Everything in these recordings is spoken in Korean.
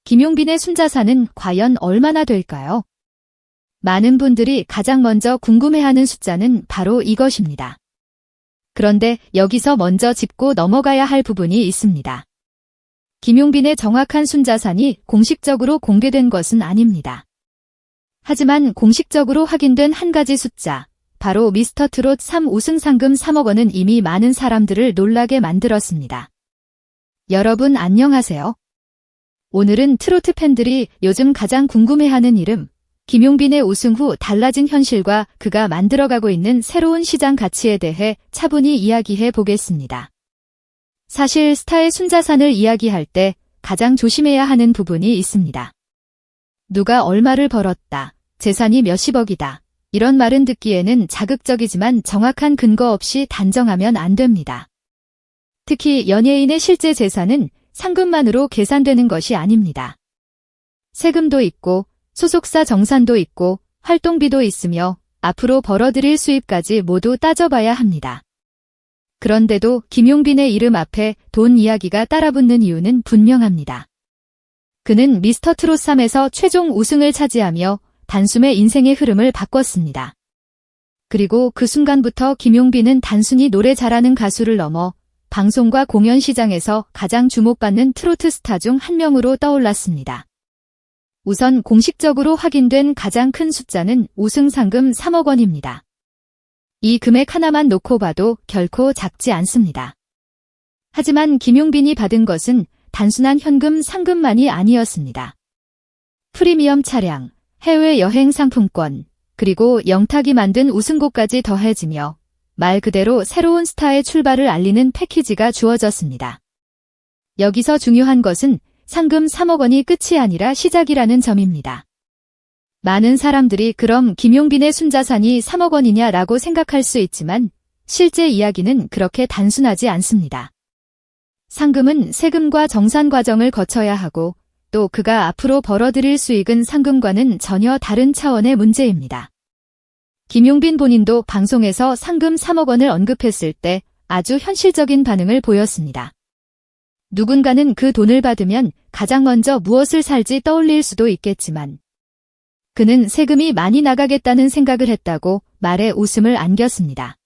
김용빈의 순자산은 과연 얼마나 될까요? 많은 분들이 가장 먼저 궁금해하는 숫자는 바로 이것입니다. 그런데 여기서 먼저 짚고 넘어가야 할 부분이 있습니다. 김용빈의 정확한 순자산이 공식적으로 공개된 것은 아닙니다. 하지만 공식적으로 확인된 한 가지 숫자, 바로 미스터트롯 3 우승 상금 3억 원은 이미 많은 사람들을 놀라게 만들었습니다. 여러분 안녕하세요. 오늘은 트로트 팬들이 요즘 가장 궁금해하는 이름, 김용빈의 우승 후 달라진 현실과 그가 만들어가고 있는 새로운 시장 가치에 대해 차분히 이야기해 보겠습니다. 사실 스타의 순자산을 이야기할 때 가장 조심해야 하는 부분이 있습니다. 누가 얼마를 벌었다, 재산이 몇십억이다, 이런 말은 듣기에는 자극적이지만 정확한 근거 없이 단정하면 안 됩니다. 특히 연예인의 실제 재산은 상금만으로 계산되는 것이 아닙니다. 세금도 있고 소속사 정산도 있고 활동비도 있으며 앞으로 벌어들일 수입까지 모두 따져봐야 합니다. 그런데도 김용빈의 이름 앞에 돈 이야기가 따라붙는 이유는 분명합니다. 그는 미스터트롯 3에서 최종 우승을 차지하며 단숨에 인생의 흐름을 바꿨습니다. 그리고 그 순간부터 김용빈은 단순히 노래 잘하는 가수를 넘어 방송과 공연 시장에서 가장 주목받는 트로트 스타 중 한 명으로 떠올랐습니다. 우선 공식적으로 확인된 가장 큰 숫자는 우승 상금 3억 원입니다. 이 금액 하나만 놓고 봐도 결코 작지 않습니다. 하지만 김용빈이 받은 것은 단순한 현금 상금만이 아니었습니다. 프리미엄 차량, 해외여행 상품권, 그리고 영탁이 만든 우승곡까지 더해지며 말 그대로 새로운 스타의 출발을 알리는 패키지가 주어졌습니다. 여기서 중요한 것은 상금 3억 원이 끝이 아니라 시작이라는 점입니다. 많은 사람들이 그럼 김용빈의 순자산이 3억 원이냐라고 생각할 수 있지만 실제 이야기는 그렇게 단순하지 않습니다. 상금은 세금과 정산 과정을 거쳐야 하고 또 그가 앞으로 벌어들일 수익은 상금과는 전혀 다른 차원의 문제입니다. 김용빈 본인도 방송에서 상금 3억 원을 언급했을 때 아주 현실적인 반응을 보였습니다. 누군가는 그 돈을 받으면 가장 먼저 무엇을 살지 떠올릴 수도 있겠지만 그는 세금이 많이 나가겠다는 생각을 했다고 말에 웃음을 안겼습니다.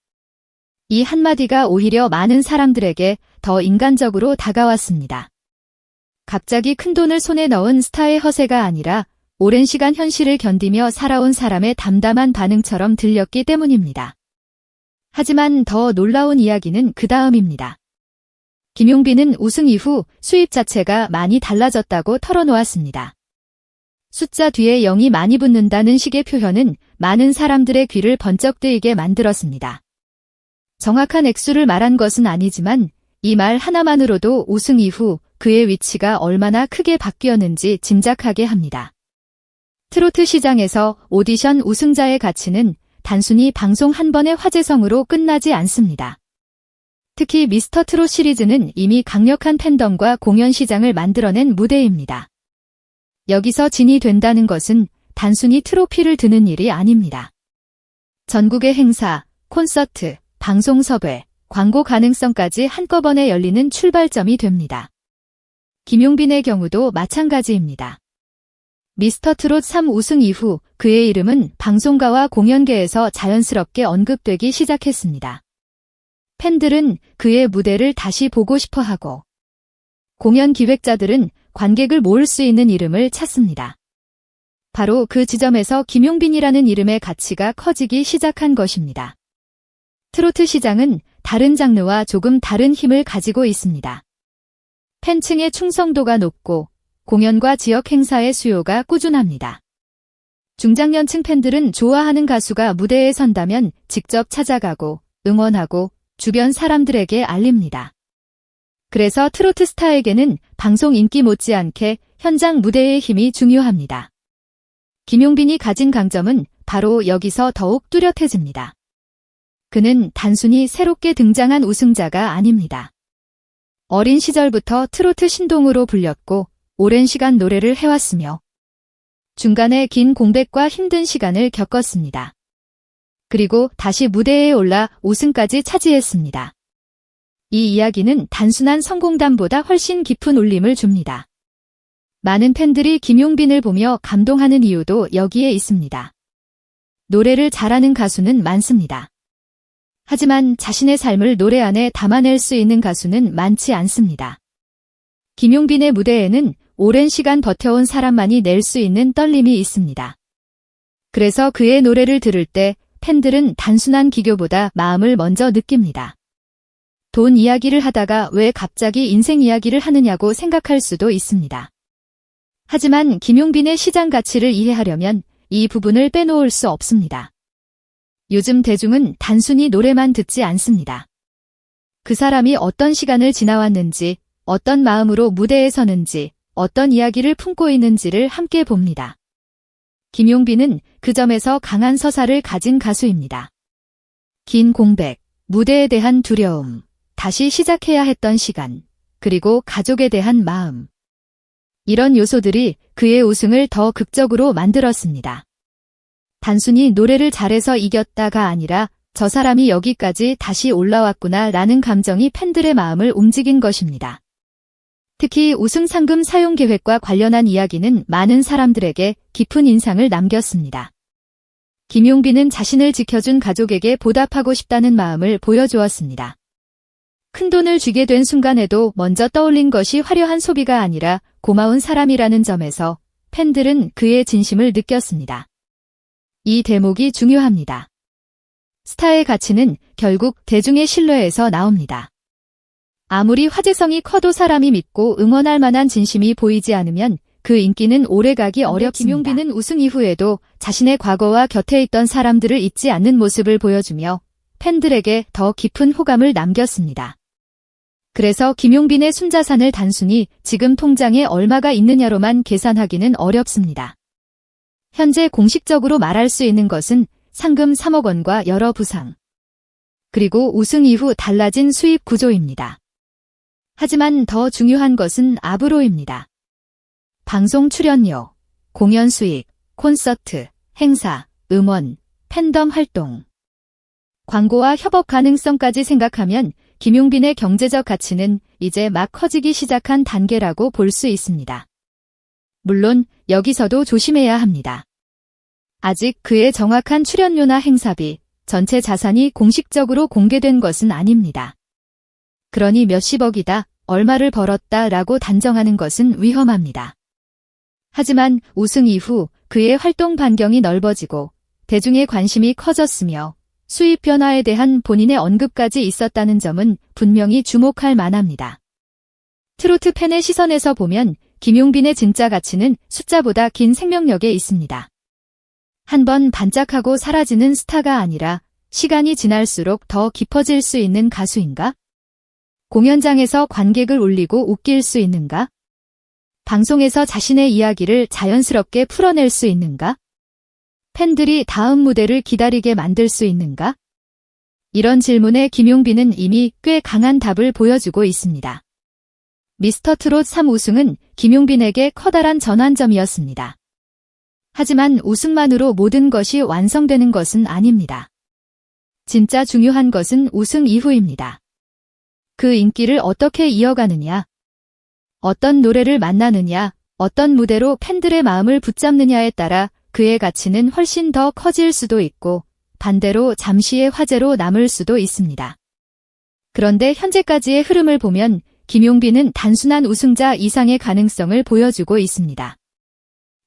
이 한마디가 오히려 많은 사람들에게 더 인간적으로 다가왔습니다. 갑자기 큰 돈을 손에 넣은 스타의 허세가 아니라 오랜 시간 현실을 견디며 살아온 사람의 담담한 반응처럼 들렸기 때문입니다. 하지만 더 놀라운 이야기는 그 다음입니다. 김용빈은 우승 이후 수입 자체가 많이 달라졌다고 털어놓았습니다. 숫자 뒤에 0이 많이 붙는다는 식의 표현은 많은 사람들의 귀를 번쩍 뜨이게 만들었습니다. 정확한 액수를 말한 것은 아니지만 이 말 하나만으로도 우승 이후 그의 위치가 얼마나 크게 바뀌었는지 짐작하게 합니다. 트로트 시장에서 오디션 우승자의 가치는 단순히 방송 한 번의 화제성으로 끝나지 않습니다. 특히 미스터트롯 시리즈는 이미 강력한 팬덤과 공연 시장을 만들어낸 무대입니다. 여기서 진이 된다는 것은 단순히 트로피를 드는 일이 아닙니다. 전국의 행사, 콘서트, 방송 섭외, 광고 가능성까지 한꺼번에 열리는 출발점이 됩니다. 김용빈의 경우도 마찬가지입니다. 미스터트롯 3 우승 이후 그의 이름은 방송가와 공연계에서 자연스럽게 언급되기 시작했습니다. 팬들은 그의 무대를 다시 보고 싶어하고 공연 기획자들은 관객을 모을 수 있는 이름을 찾습니다. 바로 그 지점에서 김용빈이라는 이름의 가치가 커지기 시작한 것입니다. 트로트 시장은 다른 장르와 조금 다른 힘을 가지고 있습니다. 팬층의 충성도가 높고 공연과 지역 행사의 수요가 꾸준합니다. 중장년층 팬들은 좋아하는 가수가 무대에 선다면 직접 찾아가고 응원하고 주변 사람들에게 알립니다. 그래서 트로트 스타에게는 방송 인기 못지않게 현장 무대의 힘이 중요합니다. 김용빈이 가진 강점은 바로 여기서 더욱 뚜렷해집니다. 그는 단순히 새롭게 등장한 우승자가 아닙니다. 어린 시절부터 트로트 신동으로 불렸고 오랜 시간 노래를 해왔으며 중간에 긴 공백과 힘든 시간을 겪었습니다. 그리고 다시 무대에 올라 우승까지 차지했습니다. 이 이야기는 단순한 성공담보다 훨씬 깊은 울림을 줍니다. 많은 팬들이 김용빈을 보며 감동하는 이유도 여기에 있습니다. 노래를 잘하는 가수는 많습니다. 하지만 자신의 삶을 노래 안에 담아낼 수 있는 가수는 많지 않습니다. 김용빈의 무대에는 오랜 시간 버텨온 사람만이 낼 수 있는 떨림이 있습니다. 그래서 그의 노래를 들을 때 팬들은 단순한 기교보다 마음을 먼저 느낍니다. 돈 이야기를 하다가 왜 갑자기 인생 이야기를 하느냐고 생각할 수도 있습니다. 하지만 김용빈의 시장 가치를 이해하려면 이 부분을 빼놓을 수 없습니다. 요즘 대중은 단순히 노래만 듣지 않습니다. 그 사람이 어떤 시간을 지나왔는지, 어떤 마음으로 무대에 서는지, 어떤 이야기를 품고 있는지를 함께 봅니다. 김용빈은 그 점에서 강한 서사를 가진 가수입니다. 긴 공백, 무대에 대한 두려움, 다시 시작해야 했던 시간, 그리고 가족에 대한 마음. 이런 요소들이 그의 우승을 더 극적으로 만들었습니다. 단순히 노래를 잘해서 이겼다가 아니라 저 사람이 여기까지 다시 올라왔구나 라는 감정이 팬들의 마음을 움직인 것입니다. 특히 우승 상금 사용 계획과 관련한 이야기는 많은 사람들에게 깊은 인상을 남겼습니다. 김용빈은 자신을 지켜준 가족에게 보답하고 싶다는 마음을 보여주었습니다. 큰돈을 쥐게 된 순간에도 먼저 떠올린 것이 화려한 소비가 아니라 고마운 사람이라는 점에서 팬들은 그의 진심을 느꼈습니다. 이 대목이 중요합니다. 스타의 가치는 결국 대중의 신뢰에서 나옵니다. 아무리 화제성이 커도 사람이 믿고 응원할 만한 진심이 보이지 않으면 그 인기는 오래가기 어렵습니다. 김용빈은 우승 이후에도 자신의 과거와 곁에 있던 사람들을 잊지 않는 모습을 보여주며 팬들에게 더 깊은 호감을 남겼습니다. 그래서 김용빈의 순자산을 단순히 지금 통장에 얼마가 있느냐로만 계산하기는 어렵습니다. 현재 공식적으로 말할 수 있는 것은 상금 3억 원과 여러 부상, 그리고 우승 이후 달라진 수입 구조입니다. 하지만 더 중요한 것은 앞으로입니다. 방송 출연료, 공연 수익, 콘서트, 행사, 음원, 팬덤 활동, 광고와 협업 가능성까지 생각하면 김용빈의 경제적 가치는 이제 막 커지기 시작한 단계라고 볼 수 있습니다. 물론 여기서도 조심해야 합니다. 아직 그의 정확한 출연료나 행사비, 전체 자산이 공식적으로 공개된 것은 아닙니다. 그러니 몇십억이다, 얼마를 벌었다 라고 단정하는 것은 위험합니다. 하지만 우승 이후 그의 활동 반경이 넓어지고 대중의 관심이 커졌으며 수입 변화에 대한 본인의 언급까지 있었다는 점은 분명히 주목할 만합니다. 트로트 팬의 시선에서 보면 김용빈의 진짜 가치는 숫자보다 긴 생명력에 있습니다. 한번 반짝하고 사라지는 스타가 아니라 시간이 지날수록 더 깊어질 수 있는 가수인가? 공연장에서 관객을 울리고 웃길 수 있는가? 방송에서 자신의 이야기를 자연스럽게 풀어낼 수 있는가? 팬들이 다음 무대를 기다리게 만들 수 있는가? 이런 질문에 김용빈은 이미 꽤 강한 답을 보여주고 있습니다. 미스터트롯 3 우승은 김용빈에게 커다란 전환점이었습니다. 하지만 우승만으로 모든 것이 완성되는 것은 아닙니다. 진짜 중요한 것은 우승 이후입니다. 그 인기를 어떻게 이어가느냐, 어떤 노래를 만나느냐, 어떤 무대로 팬들의 마음을 붙잡느냐에 따라 그의 가치는 훨씬 더 커질 수도 있고 반대로 잠시의 화제로 남을 수도 있습니다. 그런데 현재까지의 흐름을 보면 김용빈은 단순한 우승자 이상의 가능성을 보여주고 있습니다.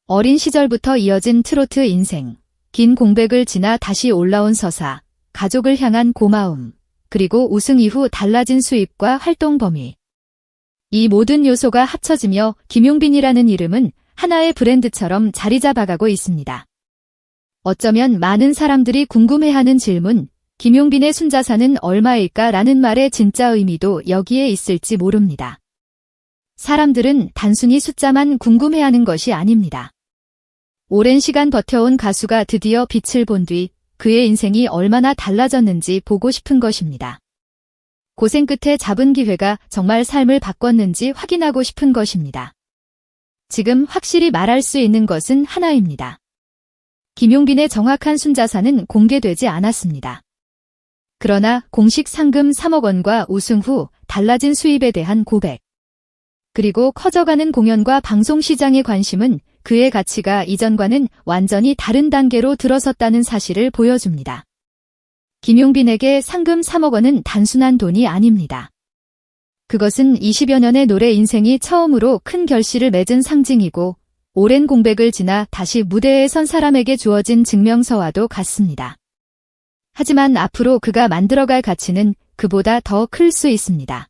어린 시절부터 이어진 트로트 인생, 긴 공백을 지나 다시 올라온 서사, 가족을 향한 고마움, 그리고 우승 이후 달라진 수입과 활동 범위. 이 모든 요소가 합쳐지며 김용빈이라는 이름은 하나의 브랜드처럼 자리 잡아가고 있습니다. 어쩌면 많은 사람들이 궁금해하는 질문, 김용빈의 순자산은 얼마일까라는 말의 진짜 의미도 여기에 있을지 모릅니다. 사람들은 단순히 숫자만 궁금해하는 것이 아닙니다. 오랜 시간 버텨온 가수가 드디어 빛을 본 뒤 그의 인생이 얼마나 달라졌는지 보고 싶은 것입니다. 고생 끝에 잡은 기회가 정말 삶을 바꿨는지 확인하고 싶은 것입니다. 지금 확실히 말할 수 있는 것은 하나입니다. 김용빈의 정확한 순자산은 공개되지 않았습니다. 그러나 공식 상금 3억 원과 우승 후 달라진 수입에 대한 고백, 그리고 커져가는 공연과 방송 시장의 관심은 그의 가치가 이전과는 완전히 다른 단계로 들어섰다는 사실을 보여줍니다. 김용빈에게 상금 3억 원은 단순한 돈이 아닙니다. 그것은 20여 년의 노래 인생이 처음으로 큰 결실을 맺은 상징이고 오랜 공백을 지나 다시 무대에 선 사람에게 주어진 증명서와도 같습니다. 하지만 앞으로 그가 만들어갈 가치는 그보다 더 클 수 있습니다.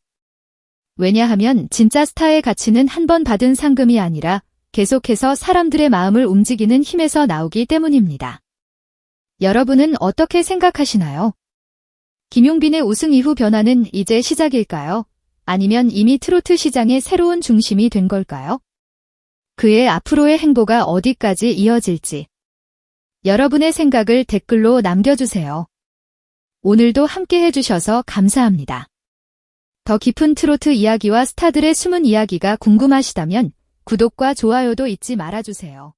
왜냐하면 진짜 스타의 가치는 한 번 받은 상금이 아니라 계속해서 사람들의 마음을 움직이는 힘에서 나오기 때문입니다. 여러분은 어떻게 생각하시나요? 김용빈의 우승 이후 변화는 이제 시작일까요? 아니면 이미 트로트 시장의 새로운 중심이 된 걸까요? 그의 앞으로의 행보가 어디까지 이어질지. 여러분의 생각을 댓글로 남겨주세요. 오늘도 함께 해주셔서 감사합니다. 더 깊은 트로트 이야기와 스타들의 숨은 이야기가 궁금하시다면 구독과 좋아요도 잊지 말아주세요.